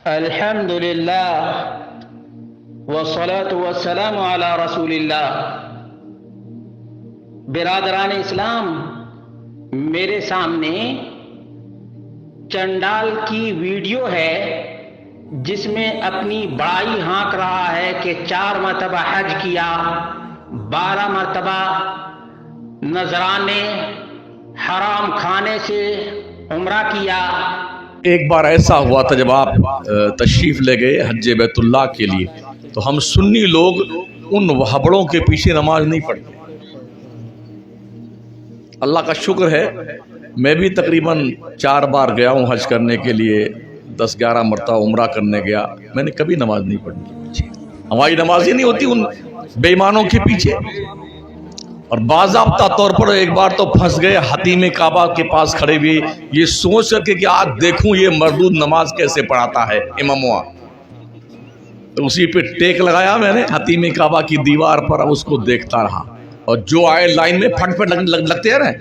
الحمد للہ والصلاة والسلام علی رسول اللہ۔ برادران اسلام، میرے سامنے چنڈال کی ویڈیو ہے جس میں اپنی بڑائی ہانک رہا ہے کہ 4 مرتبہ حج کیا، 12 مرتبہ نذرانے حرام کھانے سے عمرہ کیا۔ ایک بار ایسا ہوا تھا جب آپ تشریف لے گئے حج بیت اللہ کے لیے، تو ہم سنی لوگ ان وہبڑوں کے پیچھے نماز نہیں پڑھتے۔ اللہ کا شکر ہے میں بھی تقریباً 4 بار گیا ہوں حج کرنے کے لیے، 10-11 مرتبہ عمرہ کرنے گیا، میں نے کبھی نماز نہیں پڑھی۔ ہماری نماز ہی نہیں ہوتی ان بے ایمانوں کے پیچھے۔ اور باضابطہ طور پر ایک بار تو پھنس گئے حتیم کعبہ کے پاس کھڑے ہوئے، یہ سوچ کر کے کہ آج دیکھوں یہ مردود نماز کیسے پڑھاتا ہے امام ہوا۔ تو اسی پہ ٹیک لگایا میں نے حتیم کعبہ کی دیوار پر، اب اس کو دیکھتا رہا، اور جو آئے لائن میں پھٹ پھٹ لگتے رہے۔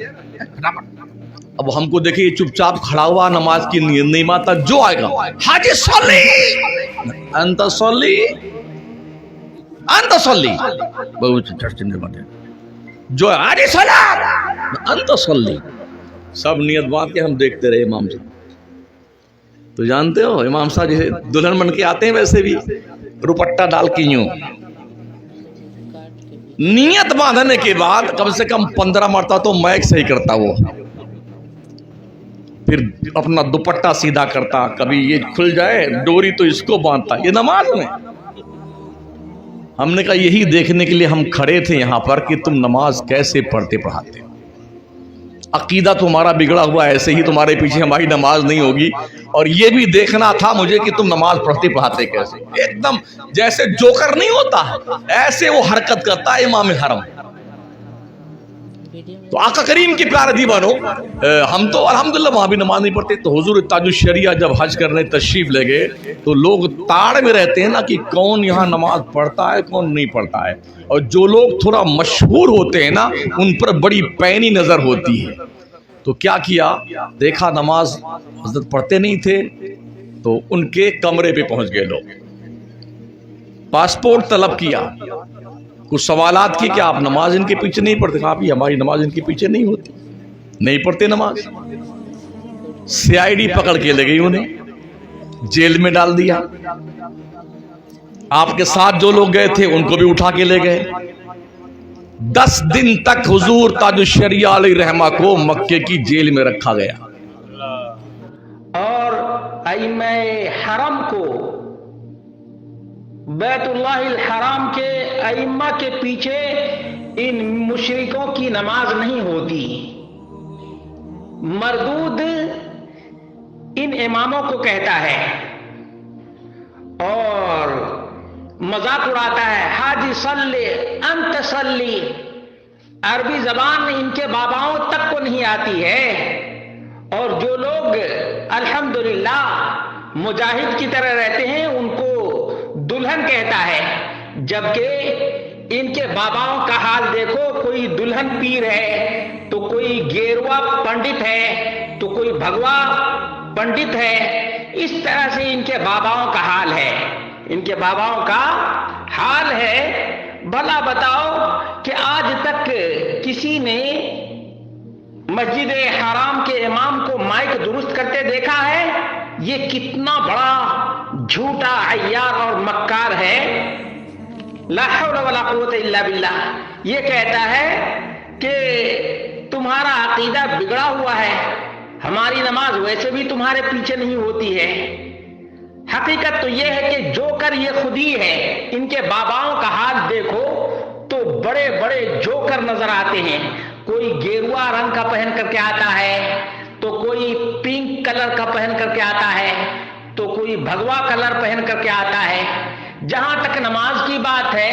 اب ہم کو دیکھیں یہ چپ چاپ کھڑا ہوا، نماز کی نیت نہیں مانتا، جو آئے گا حاجی صلی انت صلی انت صلی، بہت چڑچڑے باتیں، جو آجی صلاۃ انت صلی، سب نیت باندھ کے ہم دیکھتے رہے امام صاحب۔ تو جانتے ہو امام صاحب جیسے دلہن بن کے آتے ہیں ویسے بھی روپٹہ ڈال کے یوں نیت باندھنے کے بعد کم سے کم 15 مرتبہ تو میک صحیح کرتا، وہ پھر اپنا دوپٹہ سیدھا کرتا، کبھی یہ کھل جائے ڈوری تو اس کو باندھتا۔ یہ نماز میں ہم نے کہا یہی دیکھنے کے لیے ہم کھڑے تھے یہاں پر کہ تم نماز کیسے پڑھتے پڑھاتے۔ عقیدہ تمہارا بگڑا ہوا، ایسے ہی تمہارے پیچھے ہماری نماز نہیں ہوگی، اور یہ بھی دیکھنا تھا مجھے کہ تم نماز پڑھتے پڑھاتے کیسے۔ ایک دم جیسے جوکر نہیں ہوتا ایسے وہ حرکت کرتا ہے امام حرم۔ تو آقا کریم کی پیارے دیوانو، ہم تو الحمدللہ وہاں بھی نماز نہیں پڑھتے۔ تو حضور تاج الشریعہ جب حج کرنے تشریف لے گئے تو لوگ تاڑ میں رہتے ہیں نا کہ کون یہاں نماز پڑھتا ہے کون نہیں پڑھتا ہے، اور جو لوگ تھوڑا مشہور ہوتے ہیں نا ان پر بڑی پینی نظر ہوتی ہے۔ تو کیا کیا، دیکھا نماز حضرت پڑھتے نہیں تھے، تو ان کے کمرے پہ پہنچ گئے لوگ، پاسپورٹ طلب کیا، کچھ سوالات کی کہ آپ نماز ان کے پیچھے نہیں پڑھتے۔ کہا بھی ہماری نماز ان کے پیچھے نہیں ہوتی، نہیں پڑھتے نماز۔ CID پکڑ کے لے گئی، انہیں جیل میں ڈال دیا۔ آپ کے ساتھ جو لوگ گئے تھے ان کو بھی اٹھا کے لے گئے۔ 10 دن تک حضور تاج الشریعہ علیہ رحمہ کو مکے کی جیل میں رکھا گیا۔ اور ائمہ حرم کو بیت اللہ الحرام کے ائمہ کے پیچھے ان مشرکوں کی نماز نہیں ہوتی۔ مردود ان اماموں کو کہتا ہے اور مذاق اڑاتا ہے، حاجی صلی انت صلی، عربی زبان ان کے باباؤں تک کو نہیں آتی ہے۔ اور جو لوگ الحمدللہ مجاہد کی طرح رہتے ہیں ان کو دلہن کہتا ہے، جبکہ ان کے باباؤں کا حال دیکھو، کوئی دلہن پیر ہے تو کوئی گیروا پنڈت ہے تو کوئی بھگوا پنڈت ہے۔ اس طرح سے ان کے باباؤں کا حال ہے، ان کے باباؤں کا حال ہے۔ بھلا بتاؤ کہ آج تک کسی نے مسجد حرام کے امام کو مائک درست کرتے دیکھا ہے؟ یہ کتنا بڑا جھوٹا عیار اور مکار ہے۔ لا حول ولا قوت الا باللہ۔ یہ کہتا ہے کہ تمہارا عقیدہ بگڑا ہوا ہے، ہماری نماز ویسے بھی تمہارے پیچھے نہیں ہوتی ہے۔ حقیقت تو یہ ہے کہ جو کر یہ خود ہی ہے۔ ان کے باباؤں کا حال دیکھو تو بڑے بڑے جوکر نظر آتے ہیں، کوئی گیروا رنگ کا پہن کر کے آتا ہے تو کوئی پنک کلر کا پہن کر کے آتا ہے تو کوئی بھگوا کلر پہن کر کے آتا ہے۔ جہاں تک نماز کی بات ہے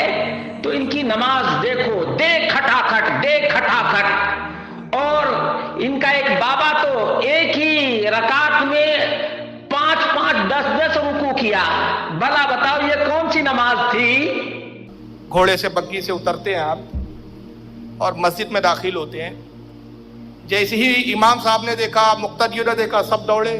تو ان کی نماز دیکھو، دیکھ کھٹاکھٹ، دیکھ کھٹاکھٹ۔ اور ان کا ایک بابا تو ایک ہی رکعت میں 5 10 رکوع کیا۔ بھلا بتاؤ یہ کون سی نماز تھی؟ گھوڑے سے بگی سے اترتے ہیں آپ اور مسجد میں داخل ہوتے ہیں، جیسے ہی امام صاحب نے دیکھا، مقتدیوں نے دیکھا، سب دوڑے،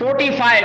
45।